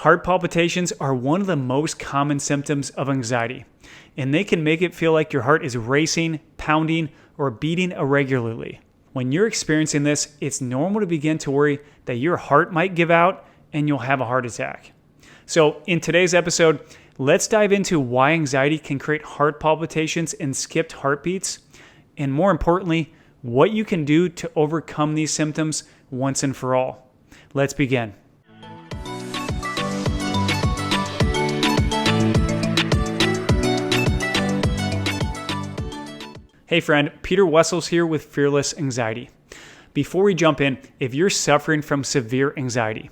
Heart palpitations are one of the most common symptoms of anxiety, and they can make it feel like your heart is racing, pounding, or beating irregularly. When you're experiencing this, it's normal to begin to worry that your heart might give out and you'll have a heart attack. So in today's episode, let's dive into why anxiety can create heart palpitations and skipped heartbeats, and more importantly, what you can do to overcome these symptoms once and for all. Let's begin. Hey friend, Peter Wessels here with Fearless Anxiety. Before we jump in, if you're suffering from severe anxiety,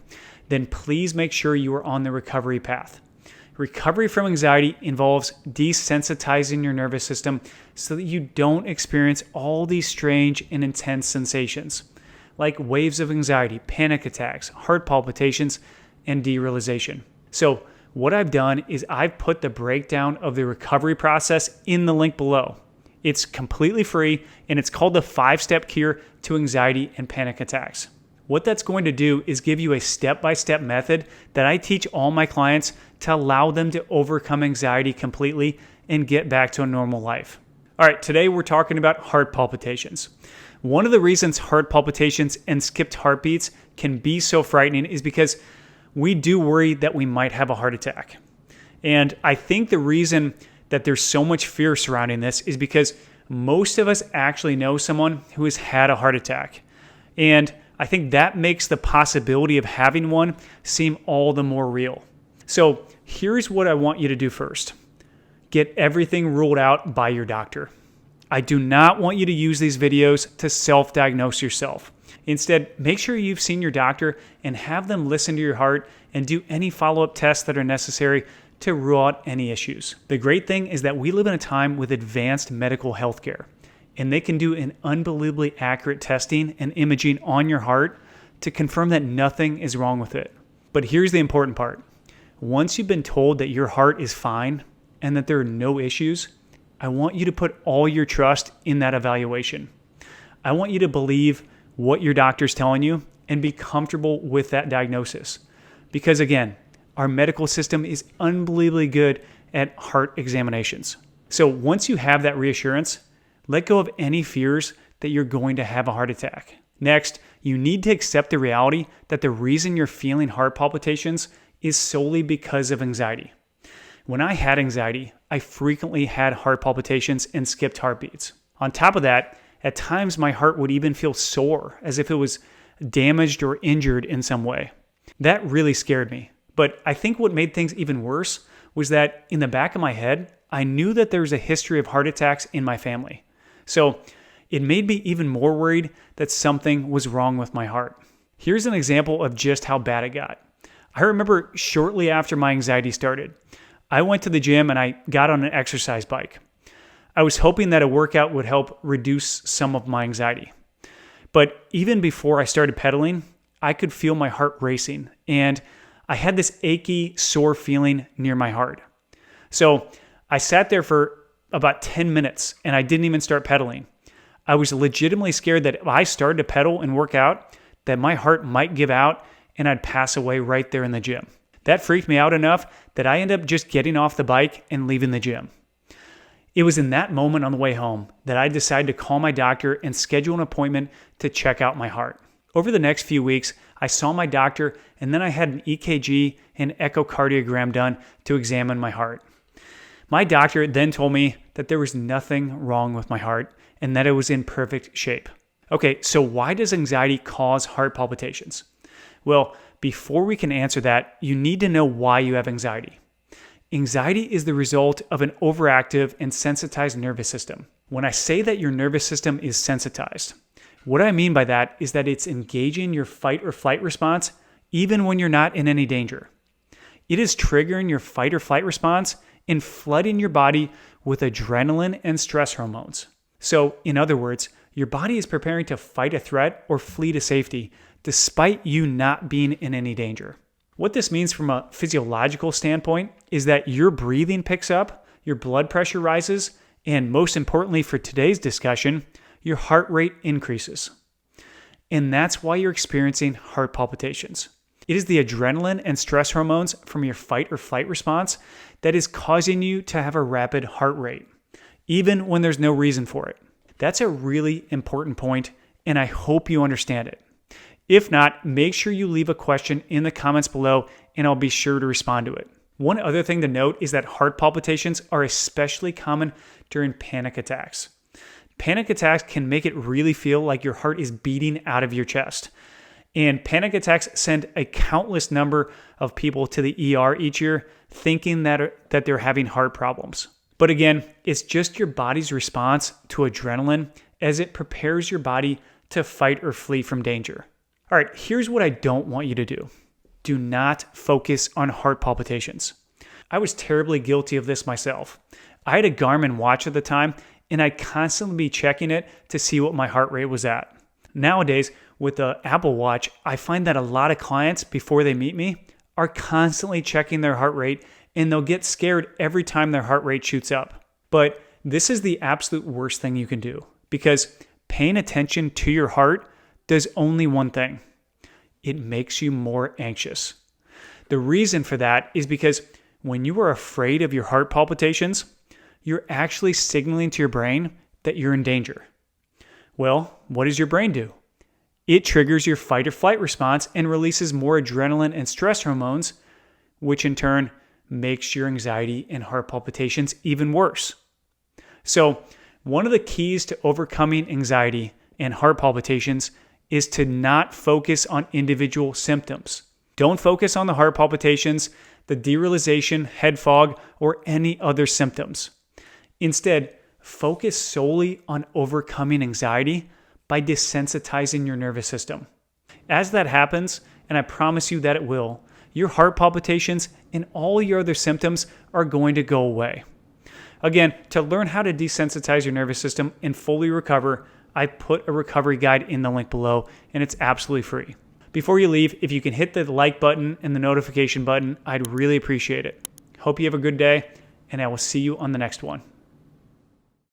then please make sure you are on the recovery path. Recovery from anxiety involves desensitizing your nervous system so that you don't experience all these strange and intense sensations, like waves of anxiety, panic attacks, heart palpitations, and derealization. So what I've done is I've put the breakdown of the recovery process in the link below. It's completely free, and it's called the 5-step cure to anxiety and panic attacks. What that's going to do is give you a step-by-step method that I teach all my clients to allow them to overcome anxiety completely and get back to a normal life. All right, today we're talking about heart palpitations. One of the reasons heart palpitations and skipped heartbeats can be so frightening is because we do worry that we might have a heart attack. And I think the reason that there's so much fear surrounding this is because most of us actually know someone who has had a heart attack. And I think that makes the possibility of having one seem all the more real. So here's what I want you to do first. Get everything ruled out by your doctor. I do not want you to use these videos to self-diagnose yourself. Instead, make sure you've seen your doctor and have them listen to your heart and do any follow-up tests that are necessary to rule out any issues. The great thing is that we live in a time with advanced medical healthcare, and they can do an unbelievably accurate testing and imaging on your heart to confirm that nothing is wrong with it. But here's the important part. Once you've been told that your heart is fine and that there are no issues, I want you to put all your trust in that evaluation. I want you to believe what your doctor's telling you and be comfortable with that diagnosis. Because again, our medical system is unbelievably good at heart examinations. So once you have that reassurance, let go of any fears that you're going to have a heart attack. Next, you need to accept the reality that the reason you're feeling heart palpitations is solely because of anxiety. When I had anxiety, I frequently had heart palpitations and skipped heartbeats. On top of that, at times my heart would even feel sore, as if it was damaged or injured in some way. That really scared me. But I think what made things even worse was that in the back of my head, I knew that there was a history of heart attacks in my family. So it made me even more worried that something was wrong with my heart. Here's an example of just how bad it got. I remember shortly after my anxiety started, I went to the gym and I got on an exercise bike. I was hoping that a workout would help reduce some of my anxiety. But even before I started pedaling, I could feel my heart racing, and I had this achy, sore feeling near my heart. So I sat there for about 10 minutes and I didn't even start pedaling. I was legitimately scared that if I started to pedal and work out, that my heart might give out and I'd pass away right there in the gym. That freaked me out enough that I ended up just getting off the bike and leaving the gym. It was in that moment on the way home that I decided to call my doctor and schedule an appointment to check out my heart. Over the next few weeks, I saw my doctor, and then I had an EKG and echocardiogram done to examine my heart. My doctor then told me that there was nothing wrong with my heart and that it was in perfect shape. Okay, so why does anxiety cause heart palpitations? Well, before we can answer that, you need to know why you have anxiety. Anxiety is the result of an overactive and sensitized nervous system. When I say that your nervous system is sensitized, what I mean by that is that it's engaging your fight or flight response even when you're not in any danger. It is triggering your fight or flight response and flooding your body with adrenaline and stress hormones. So, in other words, your body is preparing to fight a threat or flee to safety despite you not being in any danger. What this means from a physiological standpoint is that your breathing picks up, your blood pressure rises, and most importantly for today's discussion, your heart rate increases. And that's why you're experiencing heart palpitations. It is the adrenaline and stress hormones from your fight or flight response that is causing you to have a rapid heart rate, even when there's no reason for it. That's a really important point, and I hope you understand it. If not, make sure you leave a question in the comments below, and I'll be sure to respond to it. One other thing to note is that heart palpitations are especially common during panic attacks. Panic attacks can make it really feel like your heart is beating out of your chest. And panic attacks send a countless number of people to the ER each year thinking that they're having heart problems. But again, it's just your body's response to adrenaline as it prepares your body to fight or flee from danger. All right, here's what I don't want you to do. Do not focus on heart palpitations. I was terribly guilty of this myself. I had a Garmin watch at the time, and I'd constantly be checking it to see what my heart rate was at. Nowadays, with the Apple Watch, I find that a lot of clients, before they meet me, are constantly checking their heart rate, and they'll get scared every time their heart rate shoots up. But this is the absolute worst thing you can do, because paying attention to your heart does only one thing. It makes you more anxious. The reason for that is because when you are afraid of your heart palpitations, you're actually signaling to your brain that you're in danger. Well, what does your brain do? It triggers your fight or flight response and releases more adrenaline and stress hormones, which in turn makes your anxiety and heart palpitations even worse. So, one of the keys to overcoming anxiety and heart palpitations is to not focus on individual symptoms. Don't focus on the heart palpitations, the derealization, head fog, or any other symptoms. Instead, focus solely on overcoming anxiety by desensitizing your nervous system. As that happens, and I promise you that it will, your heart palpitations and all your other symptoms are going to go away. Again, to learn how to desensitize your nervous system and fully recover, I put a recovery guide in the link below, and it's absolutely free. Before you leave, if you can hit the like button and the notification button, I'd really appreciate it. Hope you have a good day, and I will see you on the next one.